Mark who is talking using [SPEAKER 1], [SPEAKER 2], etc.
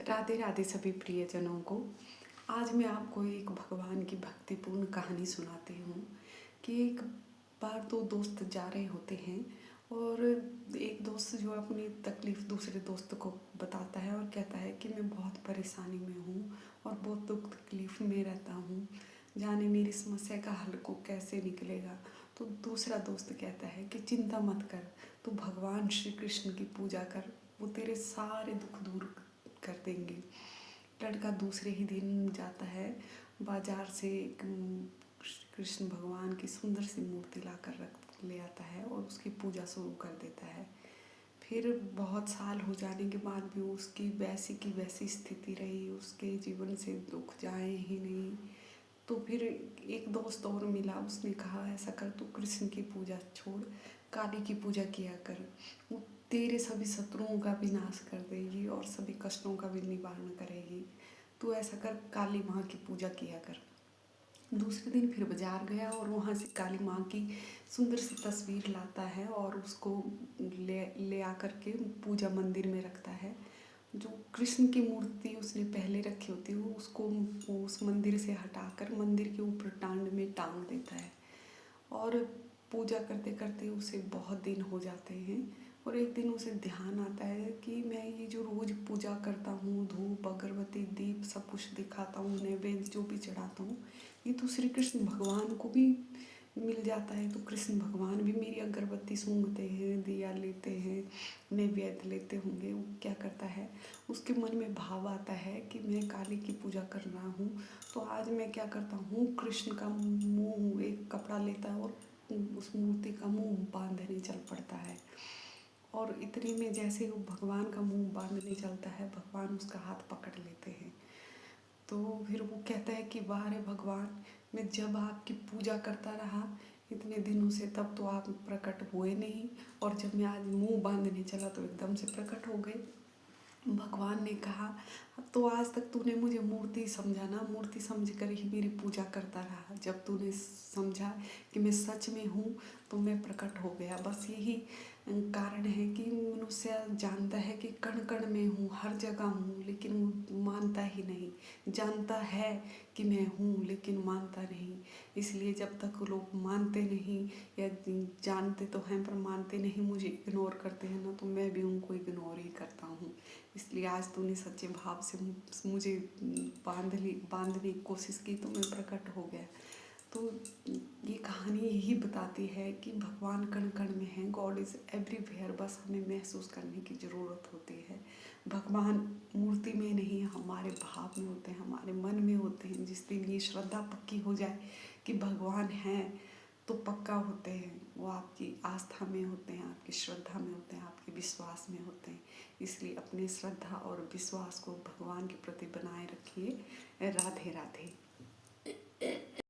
[SPEAKER 1] राधे राधे सभी प्रियजनों को। आज मैं आपको एक भगवान की भक्तिपूर्ण कहानी सुनाती हूँ कि एक बार दो दोस्त जा रहे होते हैं और एक दोस्त जो अपनी तकलीफ़ दूसरे दोस्त को बताता है और कहता है कि मैं बहुत परेशानी में हूँ और बहुत दुख तकलीफ़ में रहता हूँ, जाने मेरी समस्या का हल को कैसे निकलेगा। तो दूसरा दोस्त कहता है कि चिंता मत कर, तू भगवान श्री कृष्ण की पूजा कर, वो तेरे सारे दुख दूर कर देंगे। लड़का दूसरे ही दिन जाता है, बाजार से एक कृष्ण भगवान की सुंदर सी मूर्ति लाकर रख ले आता है और उसकी पूजा शुरू कर देता है। फिर बहुत साल हो जाने के बाद भी उसकी वैसी की वैसी स्थिति रही, उसके जीवन से दुख जाए ही नहीं। तो फिर एक दोस्त और मिला, उसने कहा ऐसा कर, तू कृष्ण की पूजा छोड़, काली की पूजा किया कर, वो तेरे सभी शत्रुओं का विनाश कर देगी और सभी कष्टों का भी निवारण करेगी। तू ऐसा कर, काली माँ की पूजा किया कर। दूसरे दिन फिर बाजार गया और वहाँ से काली माँ की सुंदर सी तस्वीर लाता है और उसको ले आकर के पूजा मंदिर में रखता है। जो कृष्ण की मूर्ति उसने पहले रखी होती है उसको उस मंदिर से हटाकर मंदिर के ऊपर टांड में टांग देता है और पूजा करते करते उसे बहुत दिन हो जाते हैं। और एक दिन उसे ध्यान आता है कि मैं ये जो रोज़ पूजा करता हूँ, धूप अगरबत्ती दीप सब कुछ दिखाता हूँ, नैवेद्य जो भी चढ़ाता हूँ, ये तो श्री कृष्ण भगवान को भी मिल जाता है। तो कृष्ण भगवान भी मेरी अगरबत्ती सूंघते हैं, दिया लेते हैं, नैवेद्य लेते होंगे। वो क्या करता है, उसके मन में भाव आता है कि मैं काली की पूजा कर रहा हूँ, तो आज मैं क्या करता हूँ, कृष्ण का मुँह एक कपड़ा लेता है और उस मूर्ति का मुँह बांधने चल पड़ता है। और इतने में जैसे वो भगवान का मुँह बांधने चलता है, भगवान उसका हाथ पकड़ लेते हैं। तो फिर वो कहता है कि वाह रे भगवान, मैं जब आपकी पूजा करता रहा इतने दिनों से, तब तो आप प्रकट हुए नहीं, और जब मैं आज मुंह बांधने चला तो एकदम से प्रकट हो गए। भगवान ने कहा, तो आज तक तूने मुझे मूर्ति समझा ना, मूर्ति समझ कर ही मेरी पूजा करता रहा। जब तूने समझा कि मैं सच में हूँ तो मैं प्रकट हो गया। बस यही कारण है कि मनुष्य जानता है कि कण कण में हूँ, हर जगह हूँ, लेकिन वो मानता ही नहीं। जानता है कि मैं हूँ लेकिन मानता नहीं। इसलिए जब तक लोग मानते नहीं या जानते तो हैं पर मानते नहीं, मुझे इग्नोर करते हैं ना, तो मैं भी उनको इग्नोर ही करता हूँ। इसलिए आज तूने सच्चे भाव से मुझे बांधने की कोशिश की तो मैं प्रकट हो गया। तो ये कहानी यही बताती है कि भगवान कण कण में है, गॉड इज़ एवरीवेयर। बस हमें महसूस करने की ज़रूरत होती है। भगवान मूर्ति में नहीं, हमारे भाव में होते हैं, हमारे मन में होते हैं। जिस दिन ये श्रद्धा पक्की हो जाए कि भगवान हैं, तो पक्का होते हैं। वो आपकी आस्था में होते हैं, आपकी श्रद्धा में होते हैं, आपके विश्वास में होते हैं। इसलिए अपनी श्रद्धा और विश्वास को भगवान के प्रति बनाए रखिए। राधे राधे।